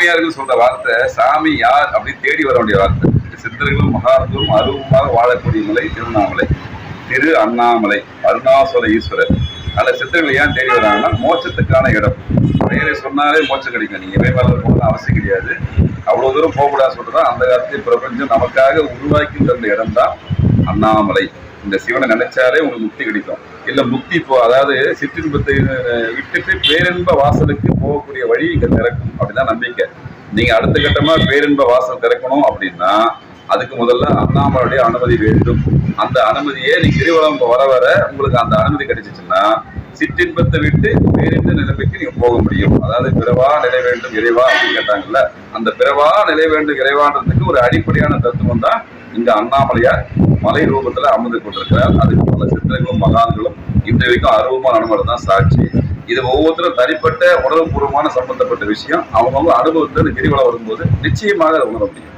சாமியார்கள் சொல்ற வார்த்தை சாமி யார் அப்படின்னு தேடி வர வேண்டிய வார்த்தை. சித்தர்களும் மகான்களும் அருவமாக வாழக்கூடிய மலை திருவண்ணாமலை, திரு அண்ணாமலை, அருணாசல ஈஸ்வரர். அந்த சித்தர்கள் ஏன் தேடி வராங்கன்னா மோட்சத்துக்கான இடம். பெயரை சொன்னாலே மோட்சம் கிடைக்கும். நீங்க இறைமலை போகணும் அவசியம் கிடையாது. அவ்வளவு தூரம் போகக்கூடாது சொல்றதா அந்த காலத்தில் பிரபஞ்சம் நமக்காக உருவாக்கி தந்த இடம் தான் அண்ணாமலை. இந்த சிவனை நினைச்சாலே உங்களுக்கு முக்தி கிடைக்கும். இல்ல முக்தி அதாவது சிற்றின்பத்தை விட்டுட்டு பேரின்ப வாசலுக்கு போகக்கூடிய வழி இங்க திறக்கும் அப்படிதான் நம்பிக்கை. நீங்க அடுத்த கட்டமா பேரின்ப வாசல் திறக்கணும் அப்படின்னா அதுக்கு முதல்ல அண்ணாமலையுடைய அனுமதி வேண்டும். அந்த அனுமதியே நீங்க கிரிவலம் வர உங்களுக்கு அந்த அனுமதி கிடைச்சிச்சுன்னா சிற்றின்பத்தை விட்டு பேரின்ப நிலைமைக்கு நீங்க போக முடியும். அதாவது பிறவா நிலை வேண்டும் இறைவா அப்படின்னு கேட்டாங்கல்ல, அந்த பிறவா நிலை வேண்டும் இறைவான்றதுக்கு ஒரு அடிப்படையான தத்துவம் தான் இந்த அண்ணாமலையார் மலை ரூபத்துல அமர்ந்து கொண்டிருக்கிறார். அதுக்கு பல சித்தர்களும் மகான்களும் இன்றைக்கும் அருவமான அனுமதி தான் சாட்சி. இது ஒவ்வொருத்தரும் தனிப்பட்ட உணர்வுபூர்வமான சம்பந்தப்பட்ட விஷயம். அவங்கவுங்க அனுபவத்தில் கிரிவலம் வரும்போது நிச்சயமாக அதை உணர முடியும்.